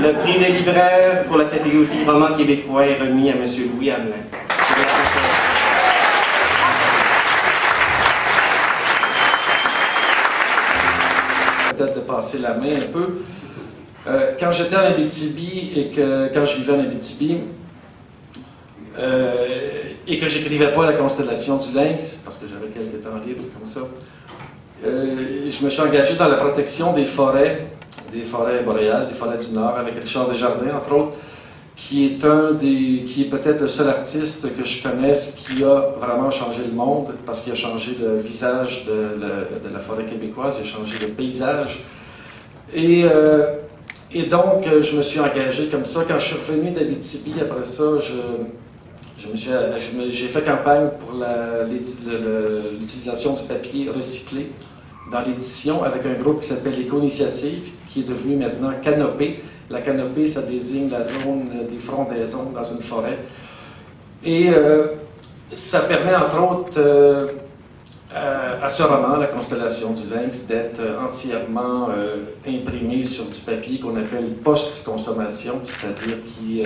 Le prix des libraires pour la catégorie roman québécois est remis à M. Louis Hamelin. Peut-être de passer la main un peu. Quand j'étais en Abitibi et quand je vivais en Abitibi et que j'écrivais pas la constellation du Lynx, parce que j'avais quelques temps libres comme ça, je me suis engagé dans la protection des forêts boréales, des forêts du Nord, avec Richard Desjardins, entre autres, qui est peut-être le seul artiste que je connaisse qui a vraiment changé le monde, parce qu'il a changé le visage de la forêt québécoise, il a changé le paysage. Et donc, je me suis engagé comme ça. Quand je suis revenu d'Abitibi, après ça, j'ai fait campagne pour l'utilisation du papier recyclé dans l'édition avec un groupe qui s'appelle Éco-Initiative, qui est devenu maintenant Canopée. La canopée, ça désigne la zone des frondaisons dans une forêt. Et ça permet, entre autres, à ce roman, La Constellation du Lynx, d'être entièrement imprimé sur du papier qu'on appelle post-consommation, c'est-à-dire qui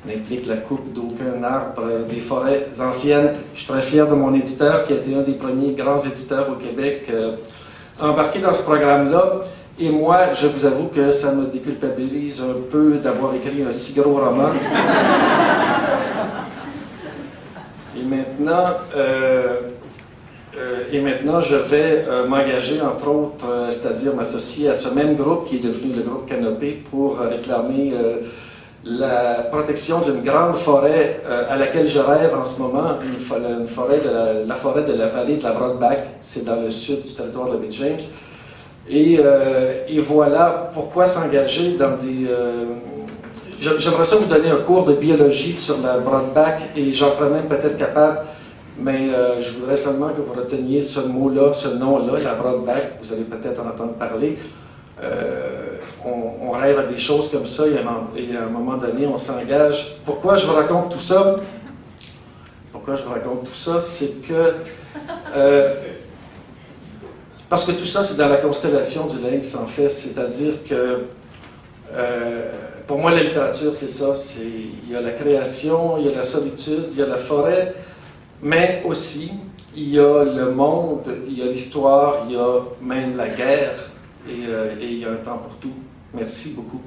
n'implique la coupe d'aucun arbre des forêts anciennes. Je suis très fier de mon éditeur, qui a été un des premiers grands éditeurs au Québec embarqué dans ce programme-là. Et moi, je vous avoue que ça me déculpabilise un peu d'avoir écrit un si gros roman. Et maintenant, je vais m'engager, entre autres, c'est-à-dire m'associer à ce même groupe qui est devenu le groupe Canopée pour réclamer la protection d'une grande forêt à laquelle je rêve en ce moment, une forêt la forêt de la vallée de la Broadback, c'est dans le sud du territoire de la baie James. Et voilà pourquoi s'engager dans des... J'aimerais ça vous donner un cours de biologie sur la Broadback et j'en serais même peut-être capable, mais je voudrais seulement que vous reteniez ce mot-là, ce nom-là, la Broadback. Vous allez peut-être en entendre parler. On rêve à des choses comme ça et à un moment donné, on s'engage. Pourquoi je vous raconte tout ça? C'est que... parce que tout ça, c'est dans la constellation du Lynx, en fait. C'est-à-dire que, pour moi, la littérature, c'est ça. Il y a la création, il y a la solitude, il y a la forêt, mais aussi, il y a le monde, il y a l'histoire, il y a même la guerre, et il y a un temps pour tout. Merci beaucoup.